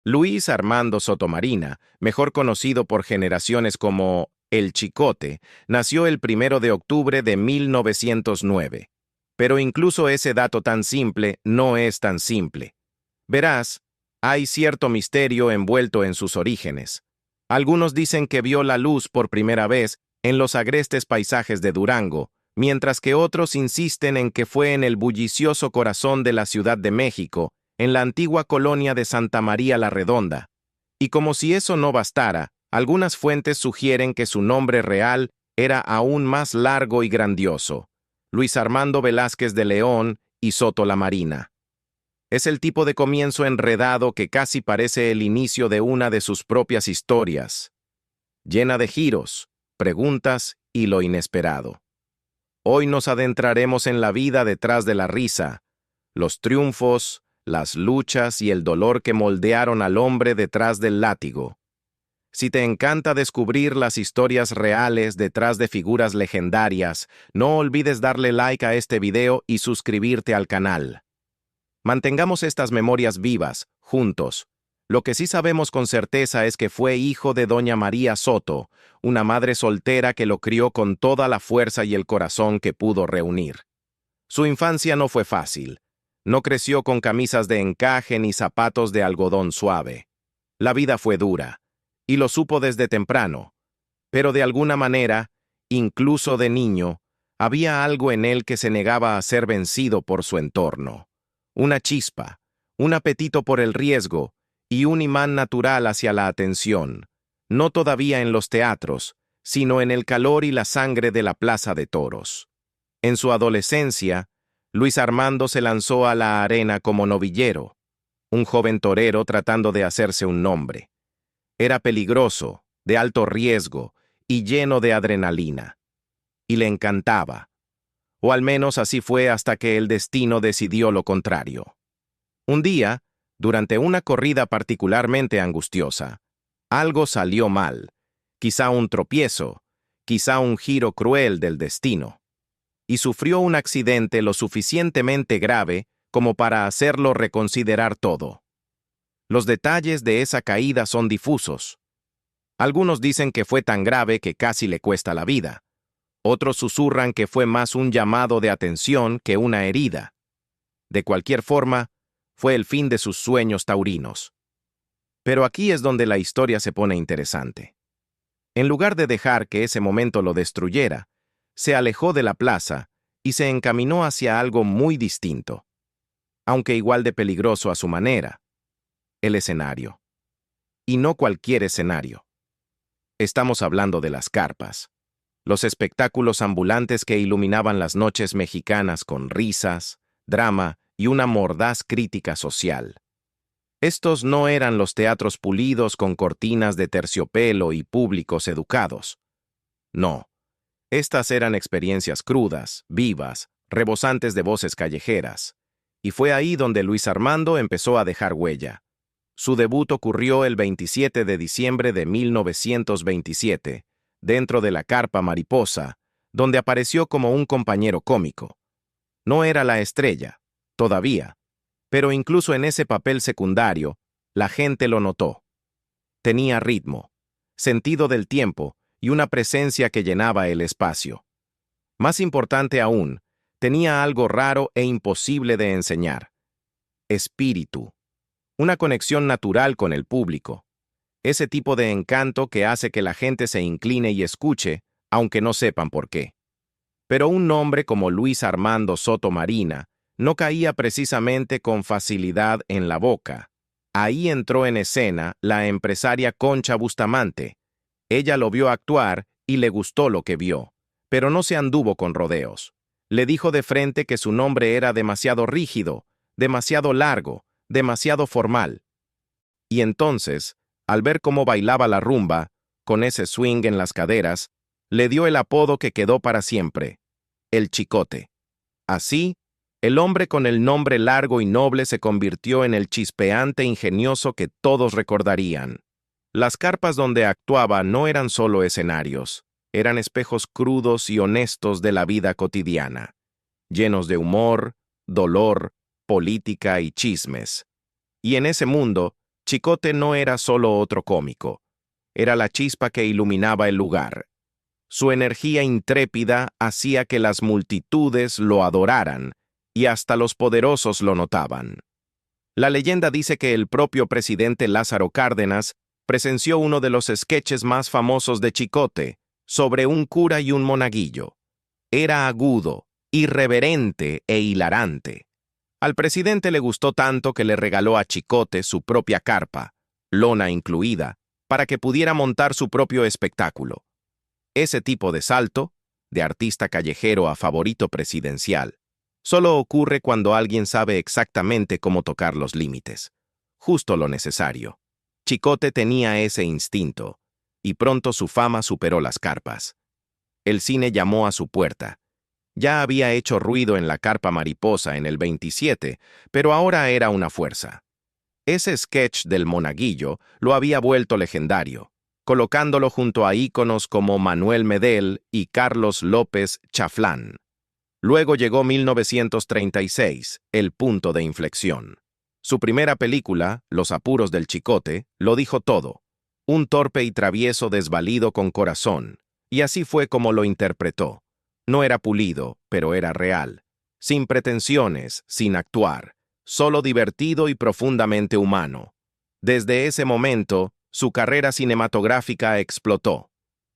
Luis Armando Sotomarina, mejor conocido por generaciones como El Chicote, nació el 1 de octubre de 1909. Pero incluso ese dato tan simple no es tan simple. Verás, hay cierto misterio envuelto en sus orígenes. Algunos dicen que vio la luz por primera vez en los agrestes paisajes de Durango, mientras que otros insisten en que fue en el bullicioso corazón de la Ciudad de México, en la antigua colonia de Santa María la Redonda. Y como si eso no bastara, algunas fuentes sugieren que su nombre real era aún más largo y grandioso: Luis Armando Velázquez de León y Soto la Marina. Es el tipo de comienzo enredado que casi parece el inicio de una de sus propias historias, llena de giros, preguntas y lo inesperado. Hoy nos adentraremos en la vida detrás de la risa, los triunfos, las luchas y el dolor que moldearon al hombre detrás del látigo. Si te encanta descubrir las historias reales detrás de figuras legendarias, no olvides darle like a este video y suscribirte al canal. Mantengamos estas memorias vivas, juntos. Lo que sí sabemos con certeza es que fue hijo de doña María Soto, una madre soltera que lo crió con toda la fuerza y el corazón que pudo reunir. Su infancia no fue fácil. No creció con camisas de encaje ni zapatos de algodón suave. La vida fue dura, y lo supo desde temprano. Pero de alguna manera, incluso de niño, había algo en él que se negaba a ser vencido por su entorno. Una chispa, un apetito por el riesgo y un imán natural hacia la atención, no todavía en los teatros, sino en el calor y la sangre de la plaza de toros. En su adolescencia, Luis Armando se lanzó a la arena como novillero, un joven torero tratando de hacerse un nombre. Era peligroso, de alto riesgo y lleno de adrenalina. Y le encantaba. O al menos así fue hasta que el destino decidió lo contrario. Un día, durante una corrida particularmente angustiosa, algo salió mal, quizá un tropiezo, quizá un giro cruel del destino, y sufrió un accidente lo suficientemente grave como para hacerlo reconsiderar todo. Los detalles de esa caída son difusos. Algunos dicen que fue tan grave que casi le cuesta la vida. Otros susurran que fue más un llamado de atención que una herida. De cualquier forma, fue el fin de sus sueños taurinos. Pero aquí es donde la historia se pone interesante. En lugar de dejar que ese momento lo destruyera, se alejó de la plaza y se encaminó hacia algo muy distinto, aunque igual de peligroso a su manera: el escenario. Y no cualquier escenario. Estamos hablando de las carpas. Los espectáculos ambulantes que iluminaban las noches mexicanas con risas, drama y una mordaz crítica social. Estos no eran los teatros pulidos con cortinas de terciopelo y públicos educados. No, estas eran experiencias crudas, vivas, rebosantes de voces callejeras. Y fue ahí donde Luis Armando empezó a dejar huella. Su debut ocurrió el 27 de diciembre de 1927, dentro de la Carpa Mariposa, donde apareció como un compañero cómico. No era la estrella, todavía, pero incluso en ese papel secundario, la gente lo notó. Tenía ritmo, sentido del tiempo y una presencia que llenaba el espacio. Más importante aún, tenía algo raro e imposible de enseñar: espíritu, una conexión natural con el público. Ese tipo de encanto que hace que la gente se incline y escuche, aunque no sepan por qué. Pero un nombre como Luis Armando Soto Marina no caía precisamente con facilidad en la boca. Ahí entró en escena la empresaria Concha Bustamante. Ella lo vio actuar y le gustó lo que vio, pero no se anduvo con rodeos. Le dijo de frente que su nombre era demasiado rígido, demasiado largo, demasiado formal. Y entonces, al ver cómo bailaba la rumba, con ese swing en las caderas, le dio el apodo que quedó para siempre: el Chicote. Así, el hombre con el nombre largo y noble se convirtió en el chispeante ingenioso que todos recordarían. Las carpas donde actuaba no eran solo escenarios, eran espejos crudos y honestos de la vida cotidiana, llenos de humor, dolor, política y chismes. Y en ese mundo, Chicote no era solo otro cómico, era la chispa que iluminaba el lugar. Su energía intrépida hacía que las multitudes lo adoraran y hasta los poderosos lo notaban. La leyenda dice que el propio presidente Lázaro Cárdenas presenció uno de los sketches más famosos de Chicote, sobre un cura y un monaguillo. Era agudo, irreverente e hilarante. Al presidente le gustó tanto que le regaló a Chicote su propia carpa, lona incluida, para que pudiera montar su propio espectáculo. Ese tipo de salto, de artista callejero a favorito presidencial, solo ocurre cuando alguien sabe exactamente cómo tocar los límites. Justo lo necesario. Chicote tenía ese instinto, y pronto su fama superó las carpas. El cine llamó a su puerta. Ya había hecho ruido en la carpa mariposa en el 27, pero ahora era una fuerza. Ese sketch del monaguillo lo había vuelto legendario, colocándolo junto a íconos como Manuel Medel y Carlos López Chaflán. Luego llegó 1936, el punto de inflexión. Su primera película, Los apuros del Chicote, lo dijo todo. Un torpe y travieso desvalido con corazón, y así fue como lo interpretó. No era pulido, pero era real. Sin pretensiones, sin actuar, solo divertido y profundamente humano. Desde ese momento, su carrera cinematográfica explotó.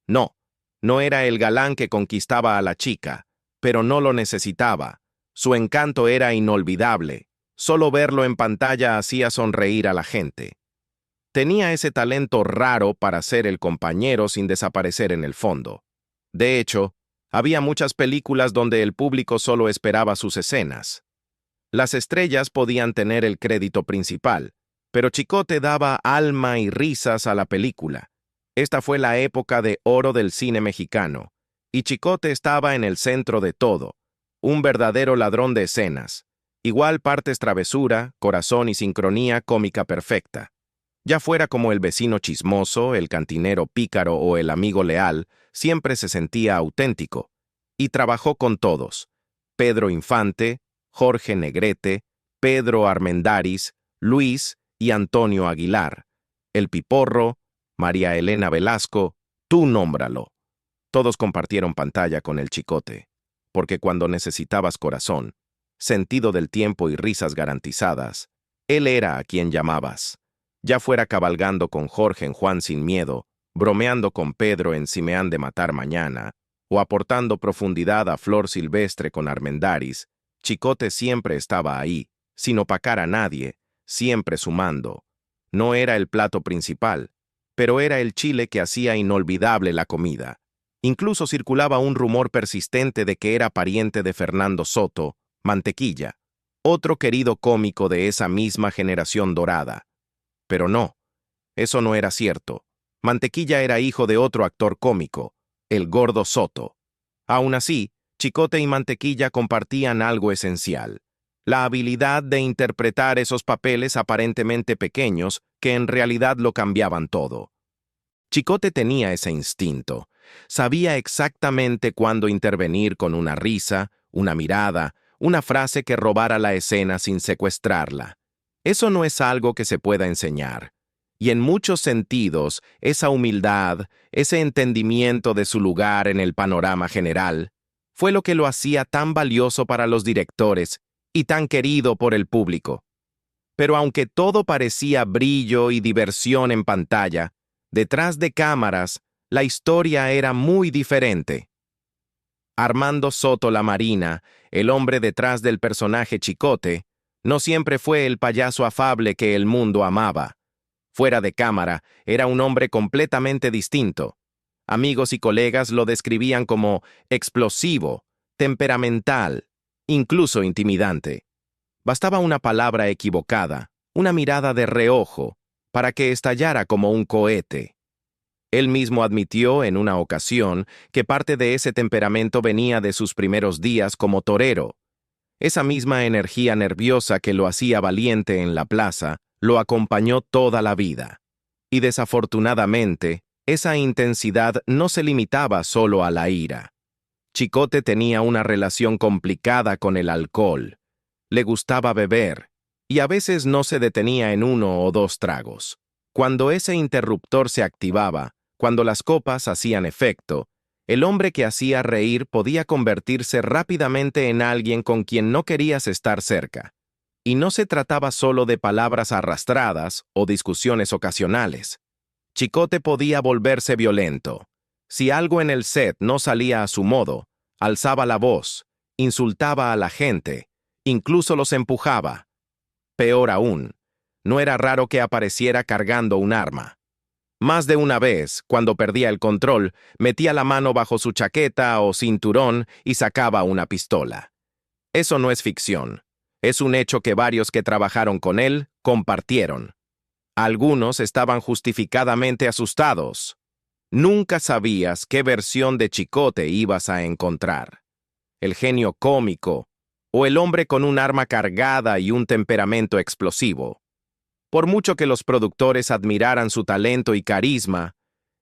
No era el galán que conquistaba a la chica, pero no lo necesitaba. Su encanto era inolvidable. Solo verlo en pantalla hacía sonreír a la gente. Tenía ese talento raro para ser el compañero sin desaparecer en el fondo. De hecho, había muchas películas donde el público solo esperaba sus escenas. Las estrellas podían tener el crédito principal, pero Chicote daba alma y risas a la película. Esta fue la época de oro del cine mexicano, y Chicote estaba en el centro de todo, un verdadero ladrón de escenas. Igual partes travesura, corazón y sincronía cómica perfecta. Ya fuera como el vecino chismoso, el cantinero pícaro o el amigo leal, siempre se sentía auténtico. Y trabajó con todos. Pedro Infante, Jorge Negrete, Pedro Armendáriz, Luis y Antonio Aguilar. El Piporro, María Elena Velasco, tú nómbralo. Todos compartieron pantalla con el Chicote, porque cuando necesitabas corazón, sentido del tiempo y risas garantizadas, él era a quien llamabas. Ya fuera cabalgando con Jorge en Juan sin miedo, bromeando con Pedro en Si me han de matar mañana, o aportando profundidad a Flor Silvestre con Armendáriz, Chicote siempre estaba ahí, sin opacar a nadie, siempre sumando. No era el plato principal, pero era el chile que hacía inolvidable la comida. Incluso circulaba un rumor persistente de que era pariente de Fernando Soto, Mantequilla, otro querido cómico de esa misma generación dorada. Pero no, eso no era cierto. Mantequilla era hijo de otro actor cómico, el Gordo Soto. Aún así, Chicote y Mantequilla compartían algo esencial: la habilidad de interpretar esos papeles aparentemente pequeños que en realidad lo cambiaban todo. Chicote tenía ese instinto. Sabía exactamente cuándo intervenir con una risa, una mirada, una frase que robara la escena sin secuestrarla. Eso no es algo que se pueda enseñar. Y en muchos sentidos, esa humildad, ese entendimiento de su lugar en el panorama general, fue lo que lo hacía tan valioso para los directores y tan querido por el público. Pero aunque todo parecía brillo y diversión en pantalla, detrás de cámaras, la historia era muy diferente. Armando Soto la Marina, el hombre detrás del personaje Chicote, no siempre fue el payaso afable que el mundo amaba. Fuera de cámara, era un hombre completamente distinto. Amigos y colegas lo describían como explosivo, temperamental, incluso intimidante. Bastaba una palabra equivocada, una mirada de reojo, para que estallara como un cohete. Él mismo admitió en una ocasión que parte de ese temperamento venía de sus primeros días como torero. Esa misma energía nerviosa que lo hacía valiente en la plaza lo acompañó toda la vida. Y desafortunadamente, esa intensidad no se limitaba solo a la ira. Chicote tenía una relación complicada con el alcohol. Le gustaba beber, Y a veces no se detenía en 1 o 2 tragos. Cuando ese interruptor se activaba, cuando las copas hacían efecto, el hombre que hacía reír podía convertirse rápidamente en alguien con quien no querías estar cerca. Y no se trataba solo de palabras arrastradas o discusiones ocasionales. Chicote podía volverse violento. Si algo en el set no salía a su modo, alzaba la voz, insultaba a la gente, incluso los empujaba. Peor aún, no era raro que apareciera cargando un arma. Más de una vez, cuando perdía el control, metía la mano bajo su chaqueta o cinturón y sacaba una pistola. Eso no es ficción. Es un hecho que varios que trabajaron con él compartieron. Algunos estaban justificadamente asustados. Nunca sabías qué versión de Chicote ibas a encontrar. El genio cómico o el hombre con un arma cargada y un temperamento explosivo. Por mucho que los productores admiraran su talento y carisma,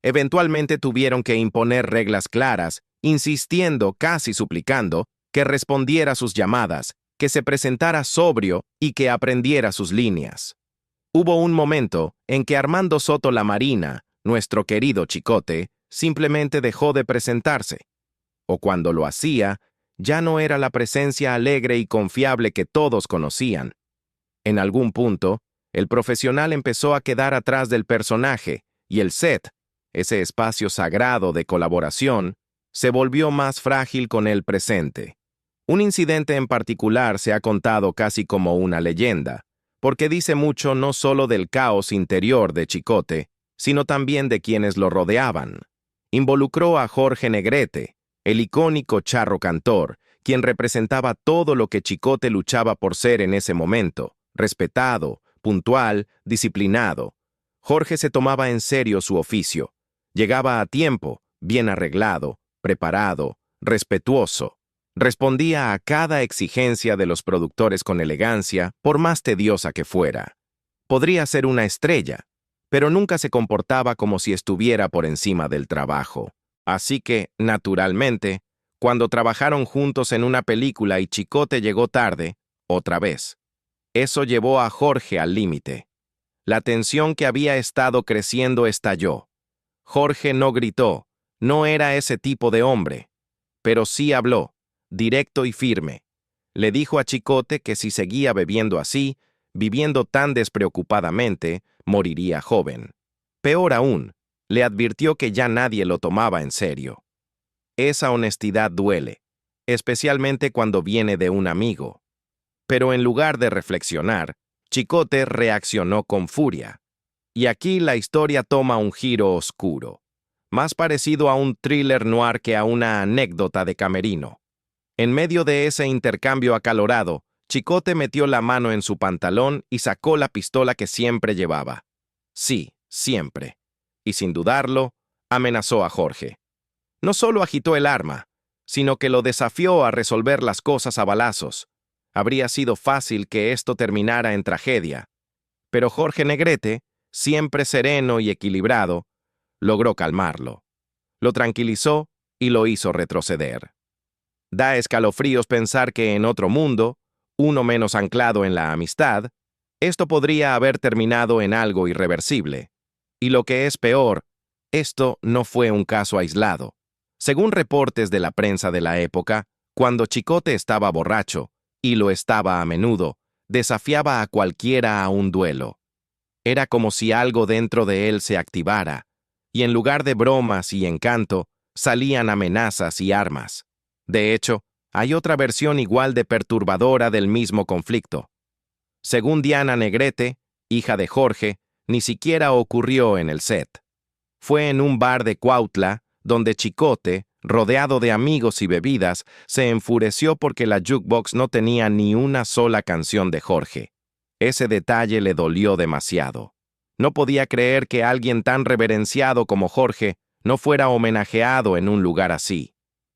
eventualmente tuvieron que imponer reglas claras, insistiendo, casi suplicando, que respondiera a sus llamadas, que se presentara sobrio y que aprendiera sus líneas. Hubo un momento en que Armando Soto Lamarina, nuestro querido Chicote, simplemente dejó de presentarse. O cuando lo hacía, ya no era la presencia alegre y confiable que todos conocían. En algún punto, el profesional empezó a quedar atrás del personaje y el set, ese espacio sagrado de colaboración, se volvió más frágil con el presente. Un incidente en particular se ha contado casi como una leyenda, porque dice mucho no solo del caos interior de Chicote, sino también de quienes lo rodeaban. Involucró a Jorge Negrete, el icónico charro cantor, quien representaba todo lo que Chicote luchaba por ser en ese momento: respetado, puntual, disciplinado. Jorge se tomaba en serio su oficio. Llegaba a tiempo, bien arreglado, preparado, respetuoso. Respondía a cada exigencia de los productores con elegancia, por más tediosa que fuera. Podría ser una estrella, pero nunca se comportaba como si estuviera por encima del trabajo. Así que, naturalmente, cuando trabajaron juntos en una película y Chicote llegó tarde, otra vez, eso llevó a Jorge al límite. La tensión que había estado creciendo estalló. Jorge no gritó, no era ese tipo de hombre, pero sí habló, directo y firme. Le dijo a Chicote que si seguía bebiendo así, viviendo tan despreocupadamente, moriría joven. Peor aún, le advirtió que ya nadie lo tomaba en serio. Esa honestidad duele, especialmente cuando viene de un amigo. Pero en lugar de reflexionar, Chicote reaccionó con furia. Y aquí la historia toma un giro oscuro, más parecido a un thriller noir que a una anécdota de camerino. En medio de ese intercambio acalorado, Chicote metió la mano en su pantalón y sacó la pistola que siempre llevaba. Sí, siempre. Y sin dudarlo, amenazó a Jorge. No solo agitó el arma, sino que lo desafió a resolver las cosas a balazos. Habría sido fácil que esto terminara en tragedia. Pero Jorge Negrete, siempre sereno y equilibrado, logró calmarlo. Lo tranquilizó y lo hizo retroceder. Da escalofríos pensar que en otro mundo, uno menos anclado en la amistad, esto podría haber terminado en algo irreversible. Y lo que es peor, esto no fue un caso aislado. Según reportes de la prensa de la época, cuando Chicote estaba borracho, y lo estaba a menudo, desafiaba a cualquiera a un duelo. Era como si algo dentro de él se activara, y en lugar de bromas y encanto, salían amenazas y armas. De hecho, hay otra versión igual de perturbadora del mismo conflicto. Según Diana Negrete, hija de Jorge, ni siquiera ocurrió en el set. Fue en un bar de Cuautla, donde Chicote, rodeado de amigos y bebidas, se enfureció porque la jukebox no tenía ni una sola canción de Jorge. Ese detalle le dolió demasiado. No podía creer que alguien tan reverenciado como Jorge no fuera homenajeado en un lugar así.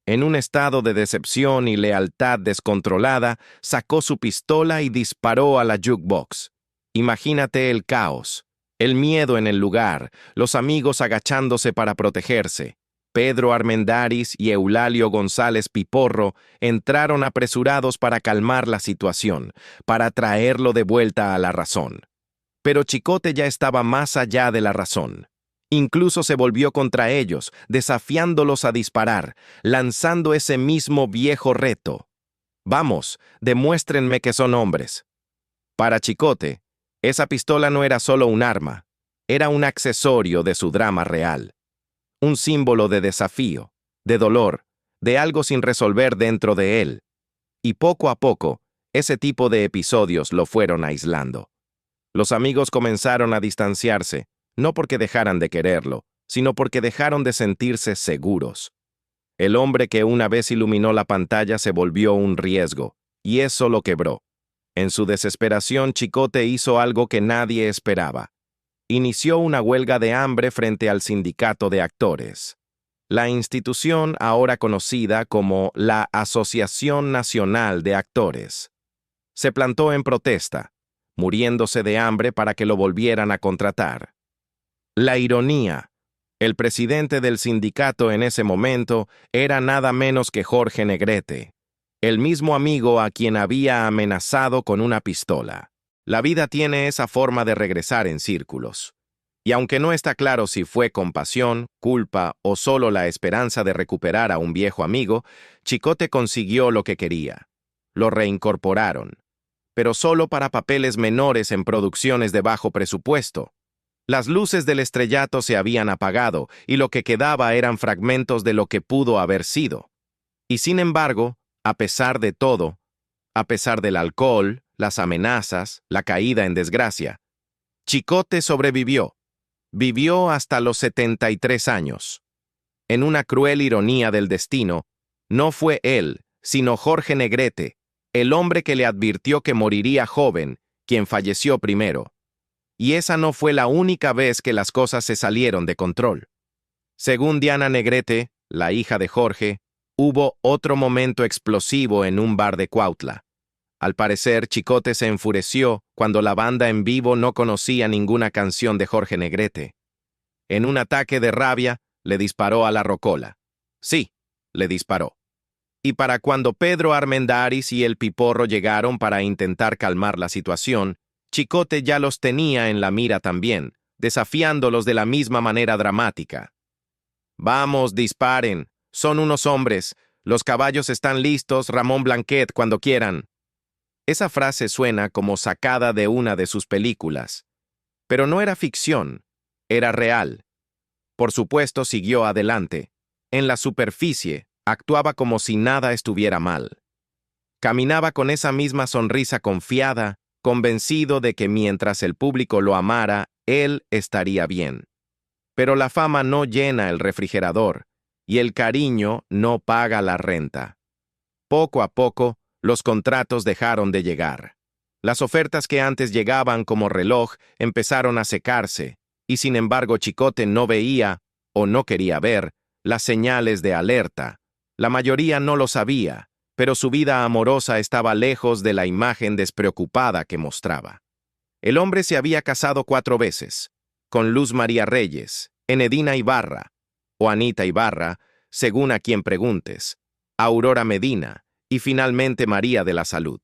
En un estado de decepción y lealtad descontrolada, sacó su pistola y disparó a la jukebox. Imagínate el caos, el miedo en el lugar, los amigos agachándose para protegerse. Pedro Armendáriz y Eulalio González Piporro entraron apresurados para calmar la situación, para traerlo de vuelta a la razón. Pero Chicote ya estaba más allá de la razón. Incluso se volvió contra ellos, desafiándolos a disparar, lanzando ese mismo viejo reto. «Vamos, demuéstrenme que son hombres». Para Chicote, esa pistola no era solo un arma, era un accesorio de su drama real. Un símbolo de desafío, de dolor, de algo sin resolver dentro de él. Y poco a poco, ese tipo de episodios lo fueron aislando. Los amigos comenzaron a distanciarse, no porque dejaran de quererlo, sino porque dejaron de sentirse seguros. El hombre que una vez iluminó la pantalla se volvió un riesgo, y eso lo quebró. En su desesperación, Chicote hizo algo que nadie esperaba. Inició una huelga de hambre frente al sindicato de actores. La institución ahora conocida como la Asociación Nacional de Actores. Se plantó en protesta, muriéndose de hambre para que lo volvieran a contratar. La ironía. El presidente del sindicato en ese momento era nada menos que Jorge Negrete, el mismo amigo a quien había amenazado con una pistola. La vida tiene esa forma de regresar en círculos. Y aunque no está claro si fue compasión, culpa o solo la esperanza de recuperar a un viejo amigo, Chicote consiguió lo que quería. Lo reincorporaron, pero solo para papeles menores en producciones de bajo presupuesto. Las luces del estrellato se habían apagado y lo que quedaba eran fragmentos de lo que pudo haber sido. Y sin embargo, a pesar de todo, a pesar del alcohol, las amenazas, la caída en desgracia, Chicote sobrevivió. Vivió hasta los 73 años. En una cruel ironía del destino, no fue él, sino Jorge Negrete, el hombre que le advirtió que moriría joven, quien falleció primero. Y esa no fue la única vez que las cosas se salieron de control. Según Diana Negrete, la hija de Jorge, hubo otro momento explosivo en un bar de Cuautla. Al parecer, Chicote se enfureció cuando la banda en vivo no conocía ninguna canción de Jorge Negrete. En un ataque de rabia, le disparó a la rocola. Sí, le disparó. Y para cuando Pedro Armendáriz y el Piporro llegaron para intentar calmar la situación, Chicote ya los tenía en la mira también, desafiándolos de la misma manera dramática. «Vamos, disparen. Son unos hombres. Los caballos están listos, Ramón Blanquet, cuando quieran». Esa frase suena como sacada de una de sus películas. Pero no era ficción, era real. Por supuesto, siguió adelante. En la superficie, actuaba como si nada estuviera mal. Caminaba con esa misma sonrisa confiada, convencido de que mientras el público lo amara, él estaría bien. Pero la fama no llena el refrigerador, y el cariño no paga la renta. Poco a poco, los contratos dejaron de llegar. Las ofertas que antes llegaban como reloj empezaron a secarse, y sin embargo Chicote no veía, o no quería ver, las señales de alerta. La mayoría no lo sabía, pero su vida amorosa estaba lejos de la imagen despreocupada que mostraba. El hombre se había casado 4 veces, con Luz María Reyes, Enedina Ibarra, o Anita Ibarra, según a quien preguntes, Aurora Medina, y finalmente María de la Salud.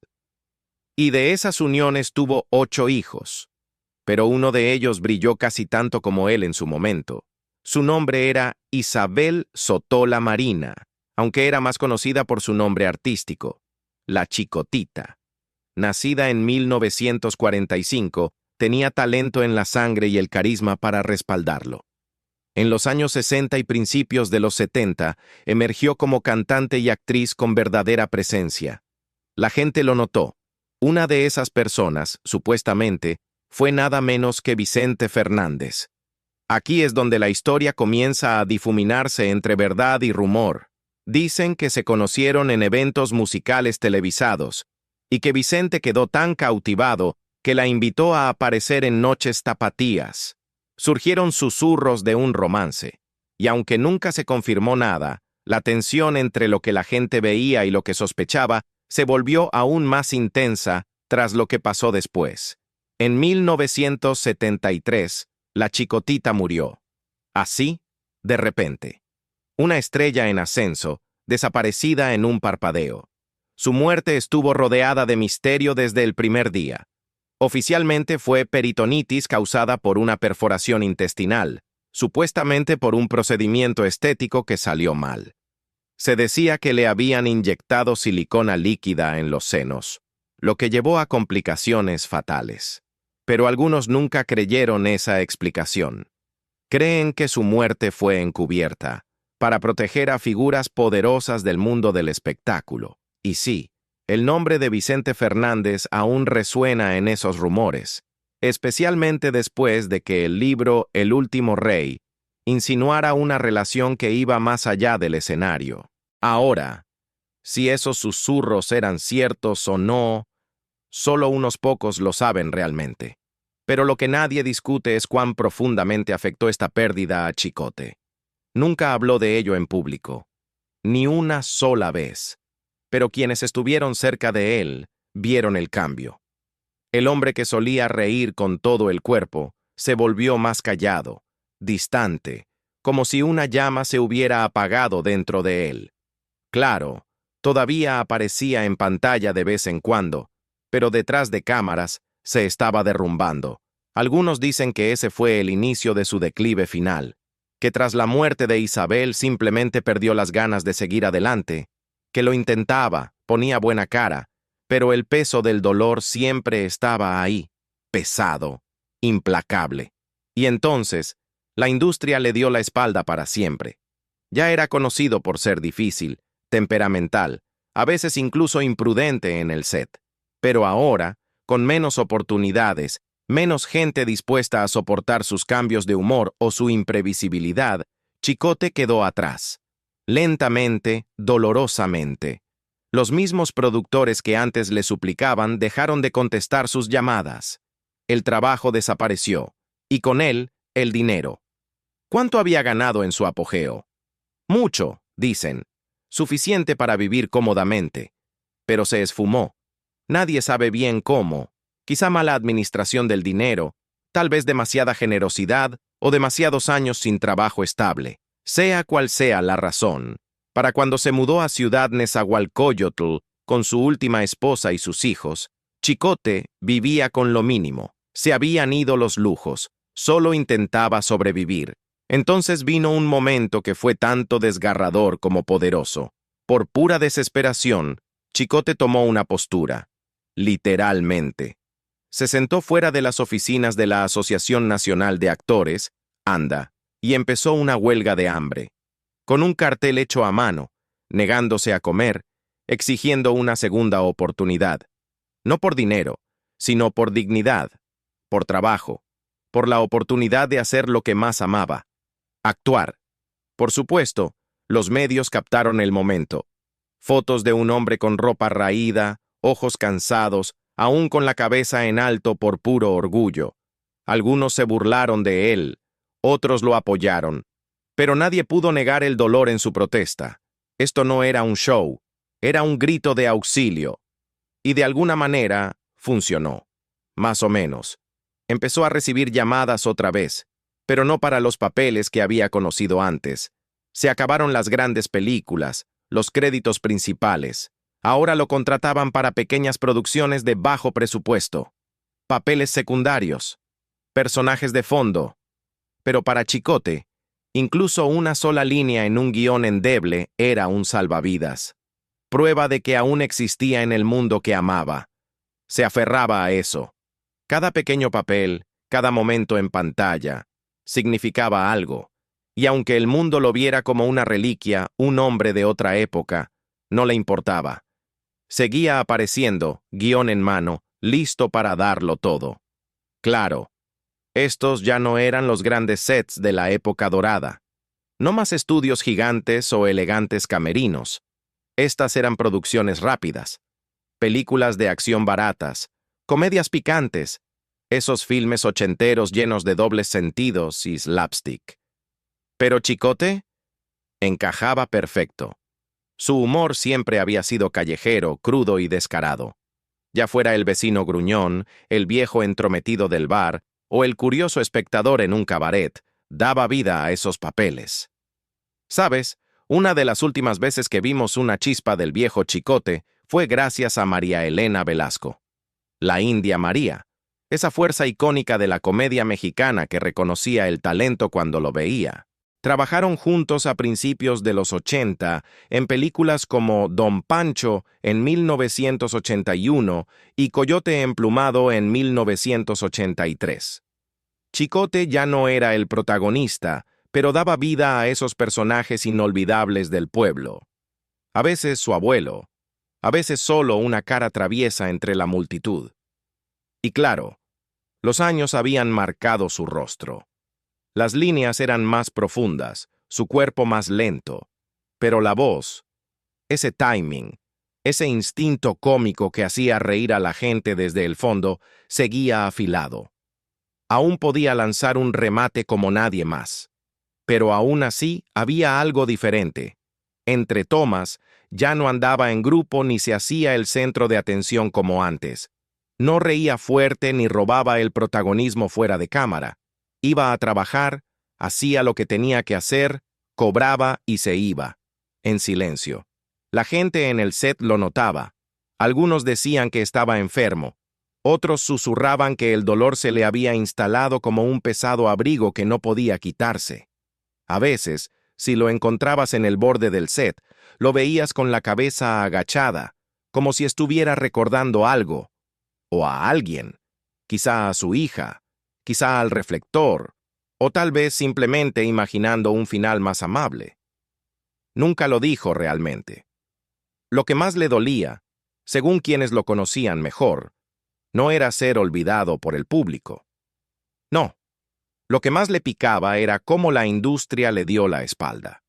Y de esas uniones tuvo 8 hijos, pero uno de ellos brilló casi tanto como él en su momento. Su nombre era Isabel Sotola Marina, aunque era más conocida por su nombre artístico, La Chicotita. Nacida en 1945, tenía talento en la sangre y el carisma para respaldarlo. En los años 60 y principios de los 70, emergió como cantante y actriz con verdadera presencia. La gente lo notó. Una de esas personas, supuestamente, fue nada menos que Vicente Fernández. Aquí es donde la historia comienza a difuminarse entre verdad y rumor. Dicen que se conocieron en eventos musicales televisados, y que Vicente quedó tan cautivado que la invitó a aparecer en Noches Tapatías. Surgieron susurros de un romance, y aunque nunca se confirmó nada, la tensión entre lo que la gente veía y lo que sospechaba se volvió aún más intensa tras lo que pasó después. En 1973, la Chicotita murió. Así, de repente. Una estrella en ascenso, desaparecida en un parpadeo. Su muerte estuvo rodeada de misterio desde el primer día. Oficialmente fue peritonitis causada por una perforación intestinal, supuestamente por un procedimiento estético que salió mal. Se decía que le habían inyectado silicona líquida en los senos, lo que llevó a complicaciones fatales. Pero algunos nunca creyeron esa explicación. Creen que su muerte fue encubierta, para proteger a figuras poderosas del mundo del espectáculo. Y sí, el nombre de Vicente Fernández aún resuena en esos rumores, especialmente después de que el libro El último rey insinuara una relación que iba más allá del escenario. Ahora, si esos susurros eran ciertos o no, solo unos pocos lo saben realmente. Pero lo que nadie discute es cuán profundamente afectó esta pérdida a Chicote. Nunca habló de ello en público, ni una sola vez. Pero quienes estuvieron cerca de él vieron el cambio. El hombre que solía reír con todo el cuerpo se volvió más callado, distante, como si una llama se hubiera apagado dentro de él. Claro, todavía aparecía en pantalla de vez en cuando, pero detrás de cámaras se estaba derrumbando. Algunos dicen que ese fue el inicio de su declive final, que tras la muerte de Isabel simplemente perdió las ganas de seguir adelante, que lo intentaba, ponía buena cara, pero el peso del dolor siempre estaba ahí, pesado, implacable. Y entonces, la industria le dio la espalda para siempre. Ya era conocido por ser difícil, temperamental, a veces incluso imprudente en el set. Pero ahora, con menos oportunidades, menos gente dispuesta a soportar sus cambios de humor o su imprevisibilidad, Chicote quedó atrás. Lentamente, dolorosamente. Los mismos productores que antes le suplicaban dejaron de contestar sus llamadas. El trabajo desapareció, y con él, el dinero. ¿Cuánto había ganado en su apogeo? Mucho, dicen. Suficiente para vivir cómodamente. Pero se esfumó. Nadie sabe bien cómo. Quizá mala administración del dinero, tal vez demasiada generosidad o demasiados años sin trabajo estable. Sea cual sea la razón, para cuando se mudó a Ciudad Nezahualcóyotl con su última esposa y sus hijos, Chicote vivía con lo mínimo. Se habían ido los lujos, solo intentaba sobrevivir. Entonces vino un momento que fue tanto desgarrador como poderoso. Por pura desesperación, Chicote tomó una postura. Literalmente. Se sentó fuera de las oficinas de la Asociación Nacional de Actores, ANDA, y empezó una huelga de hambre. Con un cartel hecho a mano, negándose a comer, exigiendo una segunda oportunidad. No por dinero, sino por dignidad, por trabajo, por la oportunidad de hacer lo que más amaba. Actuar. Por supuesto, los medios captaron el momento. Fotos de un hombre con ropa raída, ojos cansados, aún con la cabeza en alto por puro orgullo. Algunos se burlaron de él, otros lo apoyaron. Pero nadie pudo negar el dolor en su protesta. Esto no era un show, era un grito de auxilio. Y de alguna manera, funcionó. Más o menos. Empezó a recibir llamadas otra vez, pero no para los papeles que había conocido antes. Se acabaron las grandes películas, los créditos principales. Ahora lo contrataban para pequeñas producciones de bajo presupuesto. Papeles secundarios. Personajes de fondo. Pero para Chicote, incluso una sola línea en un guión endeble era un salvavidas. Prueba de que aún existía en el mundo que amaba. Se aferraba a eso. Cada pequeño papel, cada momento en pantalla, significaba algo. Y aunque el mundo lo viera como una reliquia, un hombre de otra época, no le importaba. Seguía apareciendo, guión en mano, listo para darlo todo. Claro, estos ya no eran los grandes sets de la época dorada. No más estudios gigantes o elegantes camerinos. Estas eran producciones rápidas, películas de acción baratas, comedias picantes, esos filmes ochenteros llenos de dobles sentidos y slapstick. Pero Chicote encajaba perfecto. Su humor siempre había sido callejero, crudo y descarado. Ya fuera el vecino gruñón, el viejo entrometido del bar o el curioso espectador en un cabaret, daba vida a esos papeles. ¿Sabes? Una de las últimas veces que vimos una chispa del viejo Chicote fue gracias a María Elena Velasco. La India María, esa fuerza icónica de la comedia mexicana que reconocía el talento cuando lo veía. Trabajaron juntos a principios de los 80 en películas como Don Pancho en 1981 y Coyote Emplumado en 1983. Chicote ya no era el protagonista, pero daba vida a esos personajes inolvidables del pueblo. A veces su abuelo, a veces solo una cara traviesa entre la multitud. Y claro, los años habían marcado su rostro. Las líneas eran más profundas, su cuerpo más lento, pero la voz, ese timing, ese instinto cómico que hacía reír a la gente desde el fondo, seguía afilado. Aún podía lanzar un remate como nadie más. Pero aún así había algo diferente. Entre tomas, ya no andaba en grupo ni se hacía el centro de atención como antes. No reía fuerte ni robaba el protagonismo fuera de cámara. Iba a trabajar, hacía lo que tenía que hacer, cobraba y se iba. En silencio. La gente en el set lo notaba. Algunos decían que estaba enfermo. Otros susurraban que el dolor se le había instalado como un pesado abrigo que no podía quitarse. A veces, si lo encontrabas en el borde del set, lo veías con la cabeza agachada, como si estuviera recordando algo, o a alguien, quizá a su hija, quizá al reflector, o tal vez simplemente imaginando un final más amable. Nunca lo dijo realmente. Lo que más le dolía, según quienes lo conocían mejor, no era ser olvidado por el público. No. Lo que más le picaba era cómo la industria le dio la espalda.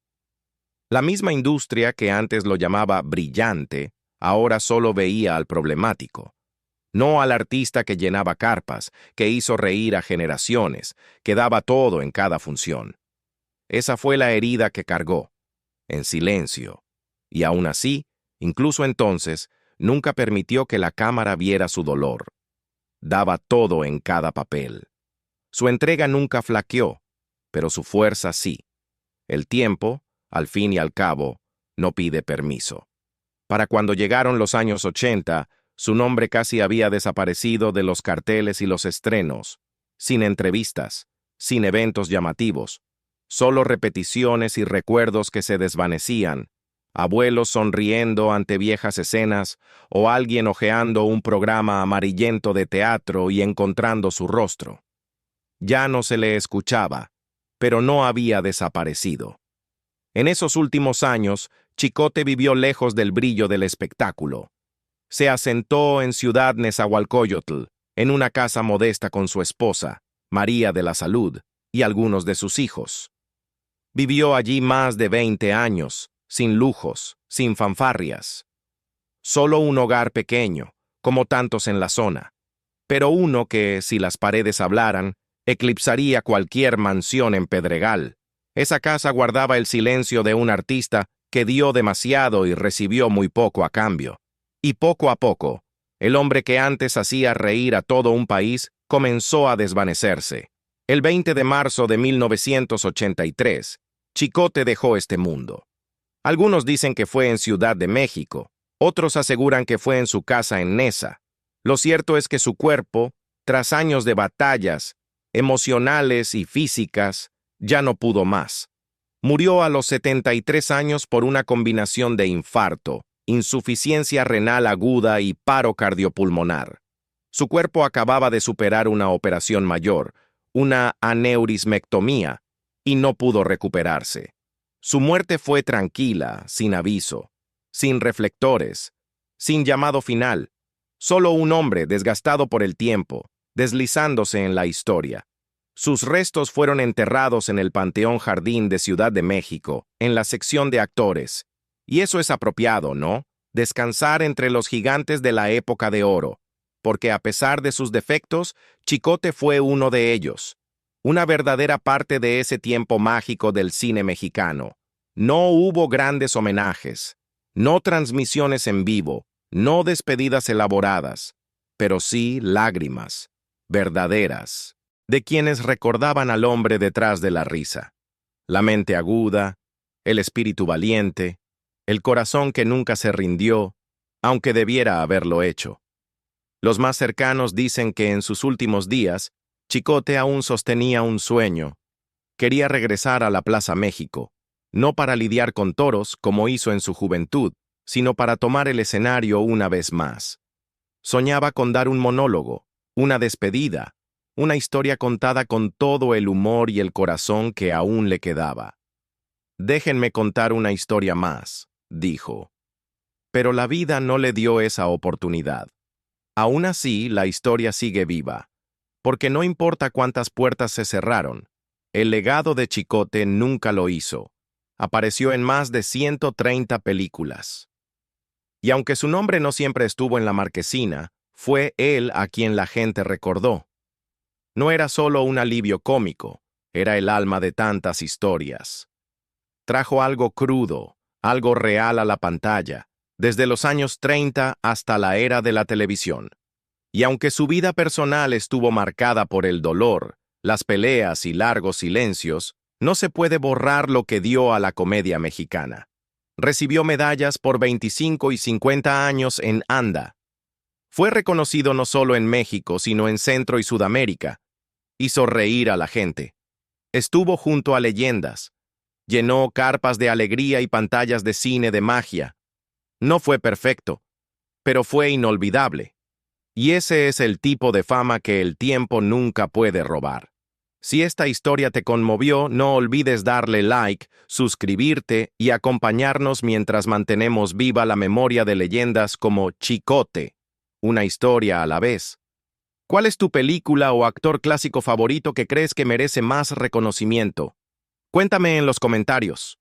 La misma industria que antes lo llamaba brillante, ahora solo veía al problemático. No al artista que llenaba carpas, que hizo reír a generaciones, que daba todo en cada función. Esa fue la herida que cargó, en silencio. Y aún así, incluso entonces, nunca permitió que la cámara viera su dolor. Daba todo en cada papel. Su entrega nunca flaqueó, pero su fuerza sí. El tiempo, al fin y al cabo, no pide permiso. Para cuando llegaron los años 80, su nombre casi había desaparecido de los carteles y los estrenos, sin entrevistas, sin eventos llamativos, solo repeticiones y recuerdos que se desvanecían, abuelos sonriendo ante viejas escenas o alguien hojeando un programa amarillento de teatro y encontrando su rostro. Ya no se le escuchaba, pero no había desaparecido. En esos últimos años, Chicote vivió lejos del brillo del espectáculo. Se asentó en Ciudad Nezahualcóyotl, en una casa modesta con su esposa, María de la Salud, y algunos de sus hijos. Vivió allí más de 20 años, sin lujos, sin fanfarrias. Solo un hogar pequeño, como tantos en la zona, pero uno que, si las paredes hablaran, eclipsaría cualquier mansión en Pedregal. Esa casa guardaba el silencio de un artista que dio demasiado y recibió muy poco a cambio. Y poco a poco, el hombre que antes hacía reír a todo un país comenzó a desvanecerse. El 20 de marzo de 1983, Chicote dejó este mundo. Algunos dicen que fue en Ciudad de México, otros aseguran que fue en su casa en Neza. Lo cierto es que su cuerpo, tras años de batallas, emocionales y físicas, ya no pudo más. Murió a los 73 años por una combinación de infarto, insuficiencia renal aguda y paro cardiopulmonar. Su cuerpo acababa de superar una operación mayor, una aneurismectomía, y no pudo recuperarse. Su muerte fue tranquila, sin aviso, sin reflectores, sin llamado final, solo un hombre desgastado por el tiempo, deslizándose en la historia. Sus restos fueron enterrados en el Panteón Jardín de Ciudad de México, en la sección de actores. Y eso es apropiado, ¿no? Descansar entre los gigantes de la época de oro, porque a pesar de sus defectos, Chicote fue uno de ellos. Una verdadera parte de ese tiempo mágico del cine mexicano. No hubo grandes homenajes, no transmisiones en vivo, no despedidas elaboradas, pero sí lágrimas, verdaderas, de quienes recordaban al hombre detrás de la risa. La mente aguda, el espíritu valiente, el corazón que nunca se rindió, aunque debiera haberlo hecho. Los más cercanos dicen que en sus últimos días, Chicote aún sostenía un sueño. Quería regresar a la Plaza México, no para lidiar con toros como hizo en su juventud, sino para tomar el escenario una vez más. Soñaba con dar un monólogo, una despedida, una historia contada con todo el humor y el corazón que aún le quedaba. «Déjenme contar una historia más», dijo. Pero la vida no le dio esa oportunidad. Aún así, la historia sigue viva, porque no importa cuántas puertas se cerraron, el legado de Chicote nunca lo hizo. Apareció en más de 130 películas. Y aunque su nombre no siempre estuvo en la marquesina, fue él a quien la gente recordó. No era solo un alivio cómico, era el alma de tantas historias. Trajo algo crudo, algo real a la pantalla, desde los años 30 hasta la era de la televisión. Y aunque su vida personal estuvo marcada por el dolor, las peleas y largos silencios, no se puede borrar lo que dio a la comedia mexicana. Recibió medallas por 25 y 50 años en ANDA. Fue reconocido no solo en México, sino en Centro y Sudamérica. Hizo reír a la gente. Estuvo junto a leyendas. Llenó carpas de alegría y pantallas de cine de magia. No fue perfecto, pero fue inolvidable. Y ese es el tipo de fama que el tiempo nunca puede robar. Si esta historia te conmovió, no olvides darle like, suscribirte y acompañarnos mientras mantenemos viva la memoria de leyendas como Chicote, una historia a la vez. ¿Cuál es tu película o actor clásico favorito que crees que merece más reconocimiento? Cuéntame en los comentarios.